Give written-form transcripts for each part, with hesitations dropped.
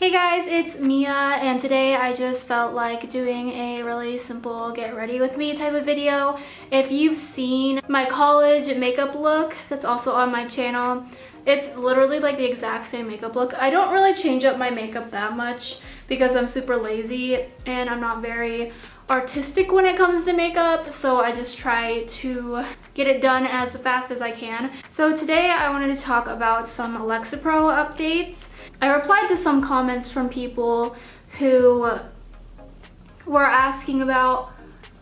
Hey guys, it's Mia, and today I just felt like doing a really simple get ready with me type of video. If you've seen my college makeup look that's also on my channel, it's literally like the exact same makeup look. I don't really change up my makeup that much because I'm super lazy and I'm not very artistic when it comes to makeup, so I just try to get it done as fast as I can. So today I wanted to talk about some Lexapro updates. I replied to some comments from people who were asking about,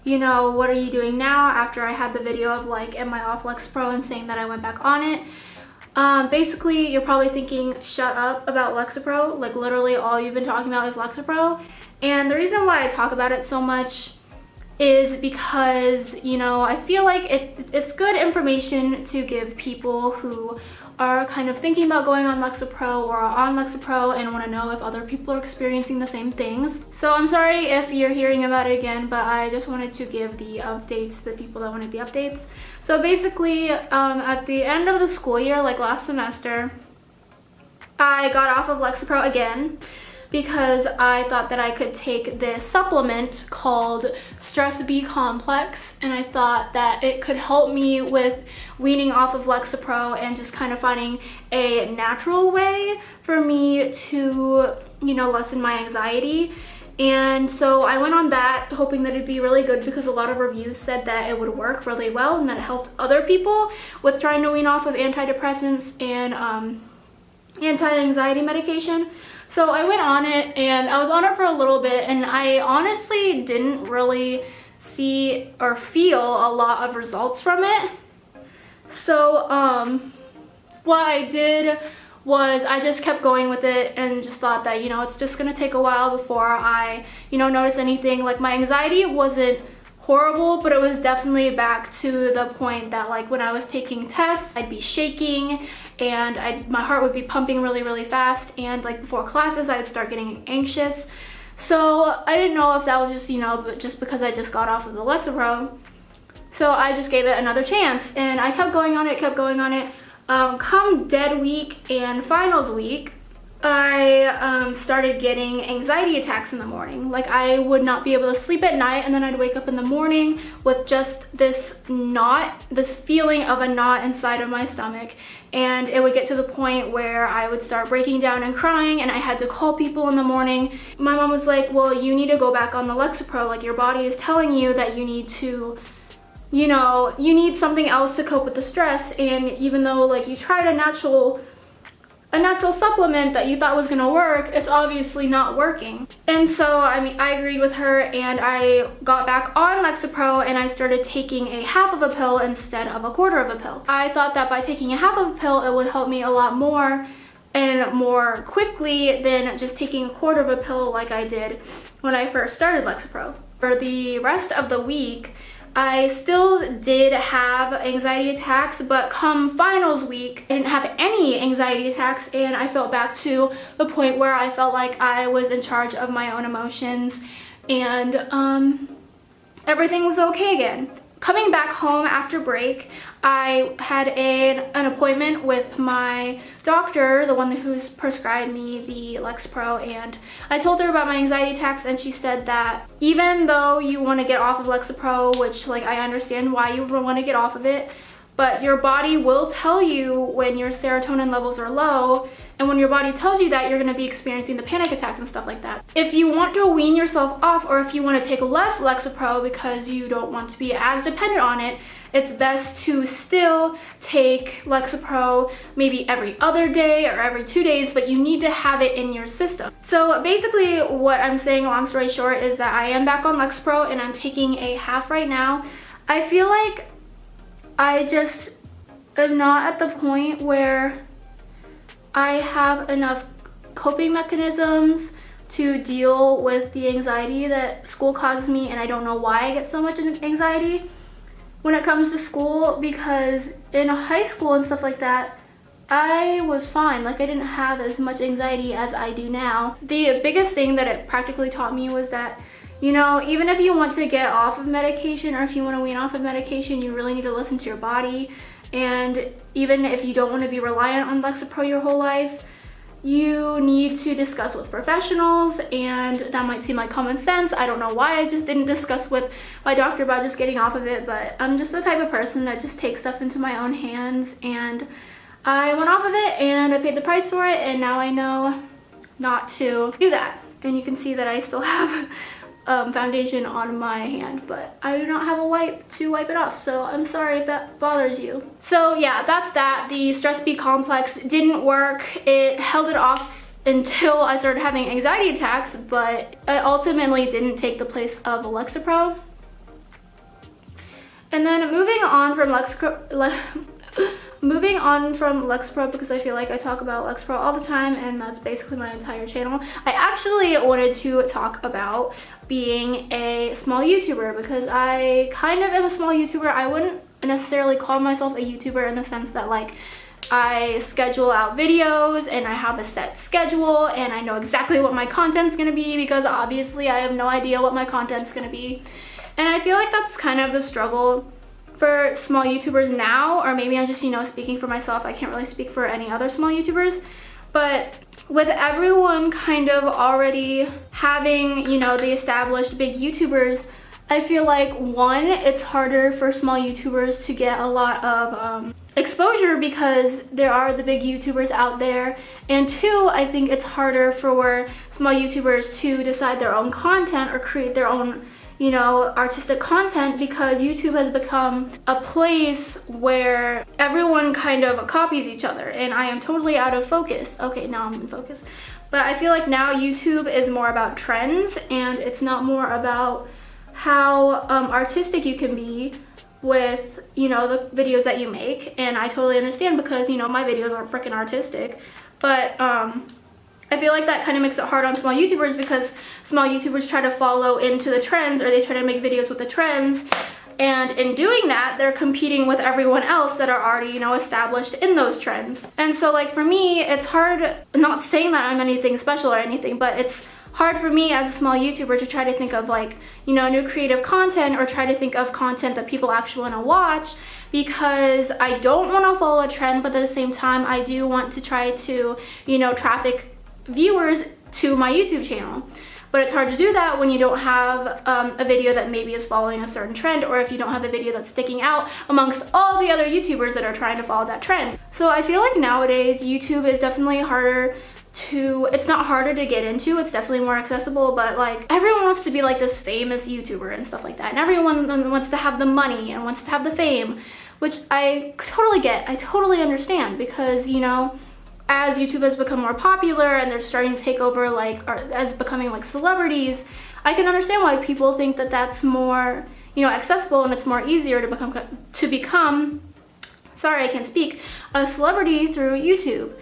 you know, what are you doing now after I had the video of like, am I off Lexapro, and saying that I went back on it. Basically, you're probably thinking, shut up about Lexapro. Like literally all you've been talking about is Lexapro. And the reason why I talk about it so much is because, you know, I feel like it's good information to give people who are kind of thinking about going on Lexapro or are on Lexapro and want to know if other people are experiencing the same things. So I'm sorry if you're hearing about it again, but I just wanted to give the updates to the people that wanted the updates. So basically, at the end of the school year, like last semester, I got off of Lexapro again because I thought that I could take this supplement called Stress B Complex, and I thought that it could help me with weaning off of Lexapro and just kind of finding a natural way for me to, you know, lessen my anxiety. And so I went on that hoping that it'd be really good because a lot of reviews said that it would work really well and that it helped other people with trying to wean off of antidepressants and anti-anxiety medication. So I went on it and I was on it for a little bit, and I honestly didn't really see or feel a lot of results from it. So what I did was I just kept going with it and just thought that, you know, it's just gonna take a while before I, you know, notice anything. Like my anxiety wasn't horrible, but it was definitely back to the point that like when I was taking tests, I'd be shaking and my heart would be pumping really fast, and like before classes I would start getting anxious. So I didn't know if that was just, you know, but just because I just got off of the Lexapro. So I just gave it another chance and I kept going on it. Come dead week and finals week, I started getting anxiety attacks in the morning. Like I would not be able to sleep at night, and then I'd wake up in the morning with just this feeling of a knot inside of my stomach, and it would get to the point where I would start breaking down and crying, and I had to call people in the morning. My mom was like, well, you need to go back on the Lexapro. Like your body is telling you that you need to, you know, you need something else to cope with the stress, and even though like you tried a natural supplement that you thought was gonna work, it's obviously not working. And so, I mean, I agreed with her and I got back on Lexapro and I started taking a half of a pill instead of a quarter of a pill. I thought that by taking a half of a pill, it would help me a lot more and more quickly than just taking a quarter of a pill like I did when I first started Lexapro. For the rest of the week, I still did have anxiety attacks, but come finals week, I didn't have any anxiety attacks, and I felt back to the point where I felt like I was in charge of my own emotions, and everything was okay again. Coming back home after break, I had an appointment with my doctor, the one who's prescribed me the Lexapro, and I told her about my anxiety attacks, and she said that even though you want to get off of Lexapro, which like I understand why you would want to get off of it, but your body will tell you when your serotonin levels are low, and when your body tells you that, you're going to be experiencing the panic attacks and stuff like that. If you want to wean yourself off, or if you want to take less Lexapro because you don't want to be as dependent on it, it's best to still take Lexapro maybe every other day or every 2 days, but you need to have it in your system. So basically what I'm saying, long story short, is that I am back on Lexapro and I'm taking a half right now. I feel like I just am not at the point where I have enough coping mechanisms to deal with the anxiety that school causes me, and I don't know why I get so much anxiety when it comes to school, because in high school and stuff like that, I was fine. Like I didn't have as much anxiety as I do now. The biggest thing that it practically taught me was that, you know, even if you want to get off of medication or if you want to wean off of medication, you really need to listen to your body. And even if you don't want to be reliant on Lexapro your whole life, you need to discuss with professionals, and that might seem like common sense. I don't know why I just didn't discuss with my doctor about just getting off of it, but I'm just the type of person that just takes stuff into my own hands, and I went off of it and I paid the price for it, and now I know not to do that. And you can see that I still have foundation on my hand, but I do not have a wipe to wipe it off, so I'm sorry if that bothers you. So yeah, that's that. The Stress B complex didn't work. It held it off until I started having anxiety attacks, but it ultimately didn't take the place of Lexapro. And then moving on from Lexapro, because I feel like I talk about Lexapro all the time, and that's basically my entire channel. I actually wanted to talk about being a small YouTuber, because I kind of am a small YouTuber. I wouldn't necessarily call myself a YouTuber in the sense that like I schedule out videos and I have a set schedule and I know exactly what my content's gonna be, because obviously I have no idea what my content's gonna be. And I feel like that's kind of the struggle for small YouTubers now, or maybe I'm just, you know, speaking for myself. I can't really speak for any other small YouTubers, but with everyone kind of already having, you know, the established big YouTubers, I feel like one, it's harder for small YouTubers to get a lot of exposure because there are the big YouTubers out there, and two, I think it's harder for small YouTubers to decide their own content or create their own, you know, artistic content, because YouTube has become a place where everyone kind of copies each other, and I am totally out of focus. Okay, now I'm in focus. But I feel like now YouTube is more about trends, and it's not more about how artistic you can be with, you know, the videos that you make. And I totally understand, because, you know, my videos aren't freaking artistic, but I feel like that kind of makes it hard on small YouTubers, because small YouTubers try to follow into the trends, or they try to make videos with the trends, and in doing that they're competing with everyone else that are already, you know, established in those trends. And so like for me, it's hard, not saying that I'm anything special or anything, but it's hard for me as a small YouTuber to try to think of like, you know, new creative content, or try to think of content that people actually want to watch, because I don't want to follow a trend, but at the same time I do want to try to, you know, traffic viewers to my YouTube channel. But it's hard to do that when you don't have a video that maybe is following a certain trend, or if you don't have a video that's sticking out amongst all the other YouTubers that are trying to follow that trend. So I feel like nowadays YouTube is definitely harder to, it's not harder to get into, it's definitely more accessible, but like everyone wants to be like this famous YouTuber and stuff like that, and everyone wants to have the money and wants to have the fame, which I totally get, I totally understand, because, you know, as YouTube has become more popular and they're starting to take over, like, or as becoming like celebrities, I can understand why people think that that's more, you know, accessible, and it's more easier to become, sorry, I can't speak, a celebrity through YouTube.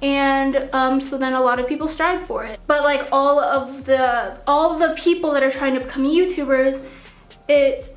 And so then a lot of people strive for it. But like all of the people that are trying to become YouTubers, it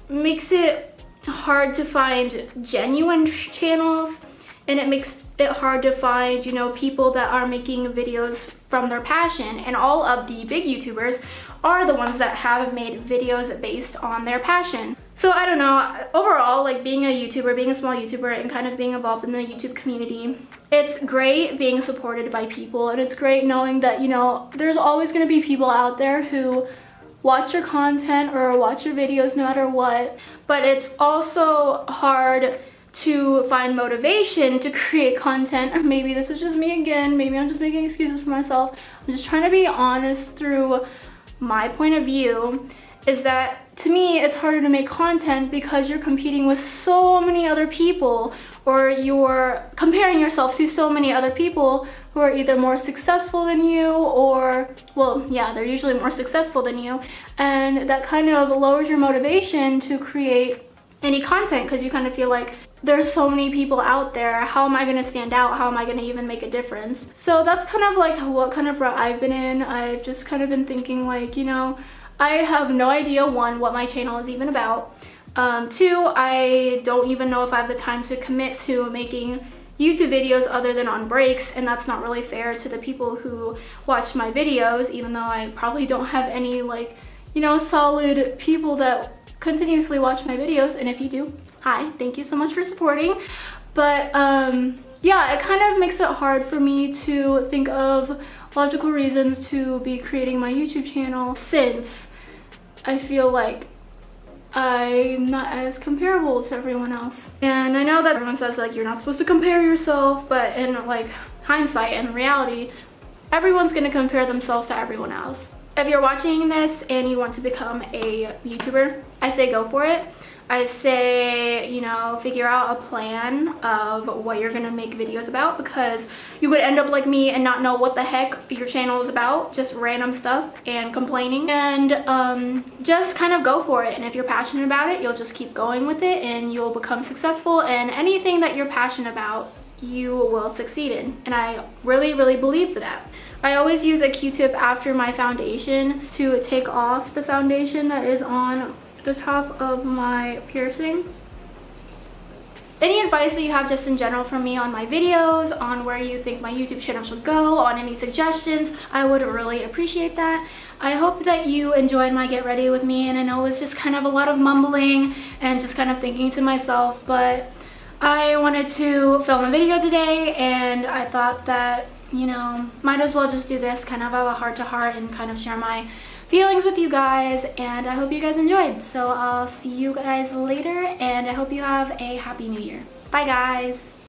makes it hard to find genuine channels, and it makes it hard to find, you know, people that are making videos from their passion. And all of the big YouTubers are the ones that have made videos based on their passion. So I don't know, overall, like being a YouTuber, being a small YouTuber, and kind of being involved in the YouTube community, it's great being supported by people, and it's great knowing that, you know, there's always going to be people out there who watch your content or watch your videos no matter what. But it's also hard to find motivation to create content. Maybe this is just me again, maybe I'm just making excuses for myself. I'm just trying to be honest through my point of view, is that to me it's harder to make content because you're competing with so many other people, or you're comparing yourself to so many other people who are either more successful than you, or, well, yeah, they're usually more successful than you, and that kind of lowers your motivation to create any content, because you kind of feel like there's so many people out there, how am I going to stand out, how am I going to even make a difference? So that's kind of like what kind of route I've been in. I've just kind of been thinking like, you know, I have no idea, one, what my channel is even about, two, I don't even know if I have the time to commit to making YouTube videos other than on breaks, and that's not really fair to the people who watch my videos, even though I probably don't have any, like, you know, solid people that continuously watch my videos. And if you do, hi, thank you so much for supporting. But yeah, it kind of makes it hard for me to think of logical reasons to be creating my YouTube channel, since I feel like I'm not as comparable to everyone else. And I know that everyone says like you're not supposed to compare yourself, but in like hindsight and reality, everyone's gonna compare themselves to everyone else. If you're watching this and you want to become a YouTuber, I say go for it. I say, you know, figure out a plan of what you're gonna make videos about, because you could end up like me and not know what the heck your channel is about, just random stuff and complaining. And just kind of go for it. And if you're passionate about it, you'll just keep going with it and you'll become successful. And anything that you're passionate about, you will succeed in. And I really, really believe that. I always use a Q-tip after my foundation to take off the foundation that is on the top of my piercing. Any advice that you have just in general from me on my videos, on where you think my YouTube channel should go, on any suggestions, I would really appreciate that. I hope that you enjoyed my get ready with me, and I know it was just kind of a lot of mumbling and just kind of thinking to myself, but I wanted to film a video today and I thought that, you know, might as well just do this, kind of have a heart-to-heart and kind of share my feelings with you guys, and I hope you guys enjoyed. So I'll see you guys later, and I hope you have a happy new year. Bye guys.